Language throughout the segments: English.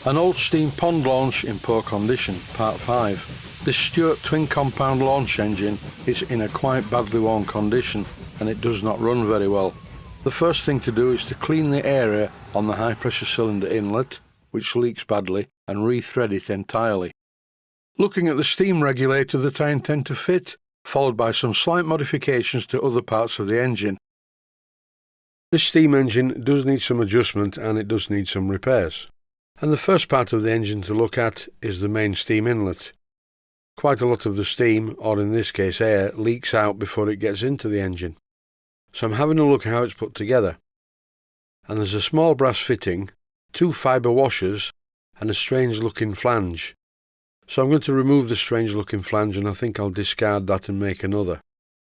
An old steam pond launch in poor condition, part 5. This Stewart twin compound launch engine is in a quite badly worn condition and it does not run very well. The first thing to do is to clean the area on the high pressure cylinder inlet, which leaks badly, and rethread it entirely. Looking at the steam regulator that I intend to fit, followed by some slight modifications to other parts of the engine. This steam engine does need some adjustment and it does need some repairs. And the first part of the engine to look at is the main steam inlet. Quite a lot of the steam, or in this case air, leaks out before it gets into the engine. So I'm having a look at how it's put together. And there's a small brass fitting, 2 fibre washers and a strange looking flange. So I'm going to remove the strange looking flange and I think I'll discard that and make another.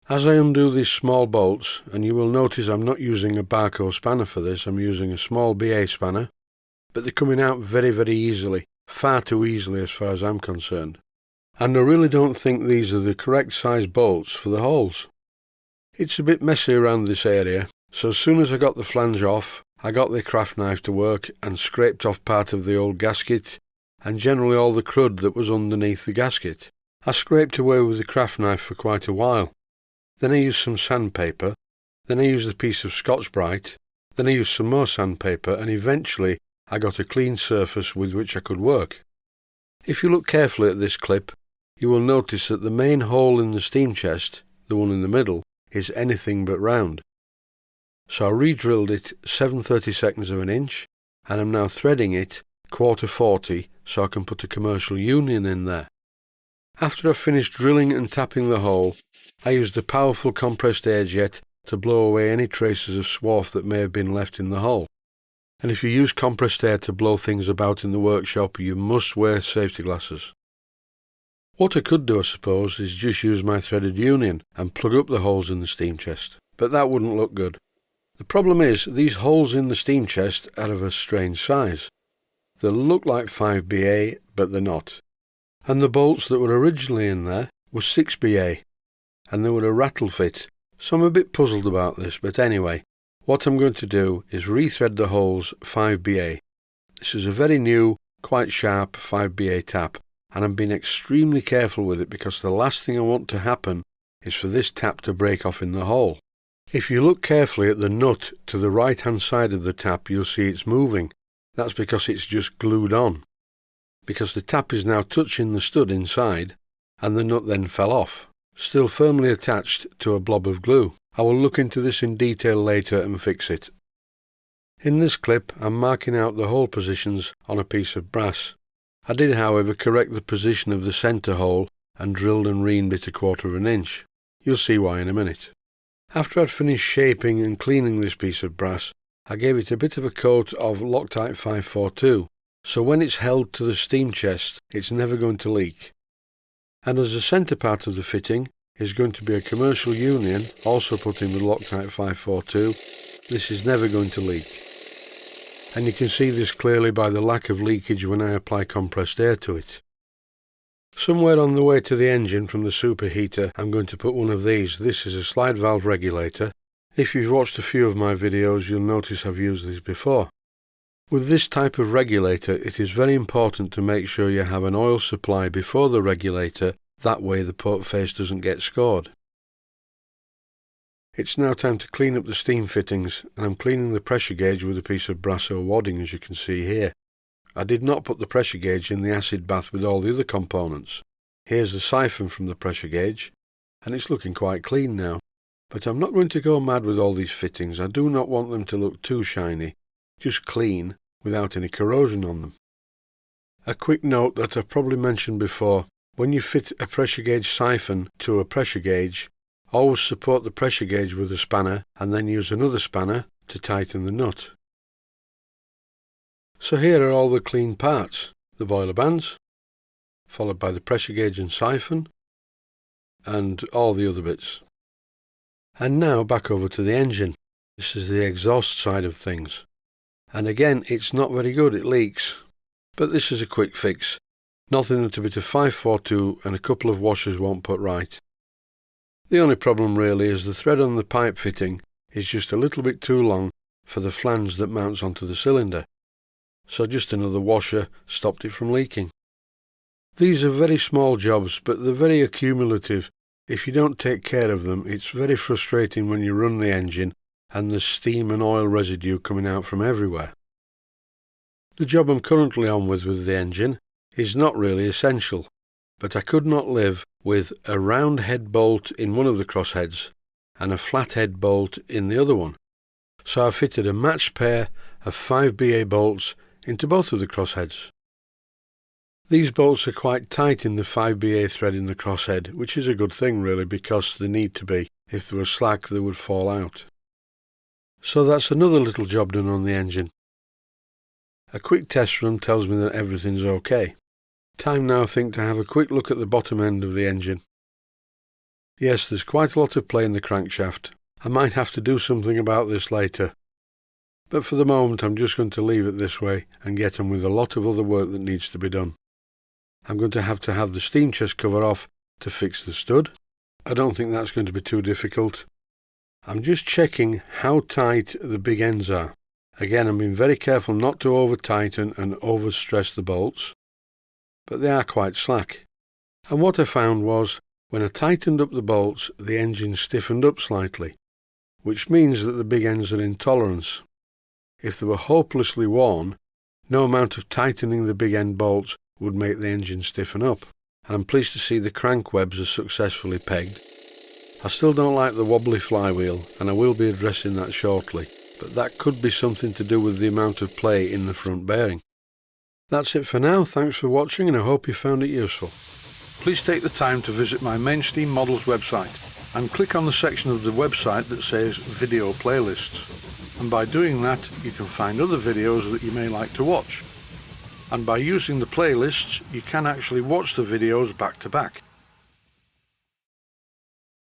As I undo these small bolts, and you will notice I'm not using a Barco spanner for this, I'm using a small BA spanner, but they're coming out very easily, far too easily as far as I'm concerned. And I really don't think these are the correct size bolts for the holes. It's a bit messy around this area, so as soon as I got the flange off, I got the craft knife to work and scraped off part of the old gasket and generally all the crud that was underneath the gasket. I scraped away with the craft knife for quite a while. Then I used some sandpaper, then I used a piece of Scotch-Brite, then I used some more sandpaper, and eventually I got a clean surface with which I could work. If you look carefully at this clip, you will notice that the main hole in the steam chest, the one in the middle, is anything but round. So I re-drilled it 7/32 of an inch, and I'm now threading it 1/4 so I can put a commercial union in there. After I've finished drilling and tapping the hole, I used a powerful compressed air jet to blow away any traces of swarf that may have been left in the hole. And if you use compressed air to blow things about in the workshop, you must wear safety glasses. What I could do, I suppose, is just use my threaded union and plug up the holes in the steam chest, but that wouldn't look good. The problem is, these holes in the steam chest are of a strange size. They look like 5BA, but they're not. And the bolts that were originally in there were 6BA, and they were a rattle fit, so I'm a bit puzzled about this, but anyway, what I'm going to do is rethread the holes 5BA. This is a very new, quite sharp 5BA tap, and I'm being extremely careful with it because the last thing I want to happen is for this tap to break off in the hole. If you look carefully at the nut to the right hand side of the tap, you'll see it's moving. That's because it's just glued on. Because the tap is now touching the stud inside, and the nut then fell off, still firmly attached to a blob of glue. I will look into this in detail later and fix it. In this clip, I'm marking out the hole positions on a piece of brass. I did, however, correct the position of the centre hole and drilled and reamed it 1/4 of an inch. You'll see why in a minute. After I'd finished shaping and cleaning this piece of brass, I gave it a bit of a coat of Loctite 542, so when it's held to the steam chest, it's never going to leak. And as the centre part of the fitting is going to be a commercial union, also put in with Loctite 542, this is never going to leak. And you can see this clearly by the lack of leakage when I apply compressed air to it. Somewhere on the way to the engine from the superheater, I'm going to put one of these. This is a slide valve regulator. If you've watched a few of my videos, you'll notice I've used these before. With this type of regulator, it is very important to make sure you have an oil supply before the regulator, that way the port face doesn't get scored. It's now time to clean up the steam fittings, and I'm cleaning the pressure gauge with a piece of Brasso wadding, as you can see here. I did not put the pressure gauge in the acid bath with all the other components. Here's the siphon from the pressure gauge, and it's looking quite clean now. But I'm not going to go mad with all these fittings. I do not want them to look too shiny, just clean, without any corrosion on them. A quick note that I've probably mentioned before, when you fit a pressure gauge siphon to a pressure gauge, always support the pressure gauge with a spanner and then use another spanner to tighten the nut. So here are all the clean parts, the boiler bands, followed by the pressure gauge and siphon, and all the other bits. And now back over to the engine. This is the exhaust side of things. And again, it's not very good, it leaks. But this is a quick fix. Nothing that a bit of 542 and a couple of washers won't put right. The only problem really is the thread on the pipe fitting is just a little bit too long for the flange that mounts onto the cylinder. so just another washer stopped it from leaking. These are very small jobs, but they're very accumulative. If you don't take care of them, it's very frustrating when you run the engine and there's steam and oil residue coming out from everywhere. The job I'm currently on with the engine is not really essential, but I could not live with a round head bolt in one of the crossheads and a flat head bolt in the other one. So I fitted a matched pair of 5BA bolts into both of the crossheads. These bolts are quite tight in the 5BA thread in the crosshead, which is a good thing really, because they need to be. If they were slack, they would fall out. So that's another little job done on the engine. A quick test run tells me that everything's okay. Time now, I think, to have a quick look at the bottom end of the engine. Yes, there's quite a lot of play in the crankshaft. I might have to do something about this later. But for the moment, I'm just going to leave it this way and get on with a lot of other work that needs to be done. I'm going to have the steam chest cover off to fix the stud. I don't think that's going to be too difficult. I'm just checking how tight the big ends are. Again, I'm being very careful not to over-tighten and over-stress the bolts, but they are quite slack. And what I found was, when I tightened up the bolts, the engine stiffened up slightly, which means that the big ends are in tolerance. If they were hopelessly worn, no amount of tightening the big end bolts would make the engine stiffen up. And I'm pleased to see the crank webs are successfully pegged. I still don't like the wobbly flywheel, and I will be addressing that shortly, but that could be something to do with the amount of play in the front bearing. That's it for now. Thanks for watching, and I hope you found it useful. Please take the time to visit my Mainsteam Models website and click on the section of the website that says Video Playlists. And by doing that, you can find other videos that you may like to watch. And by using the playlists, you can actually watch the videos back to back.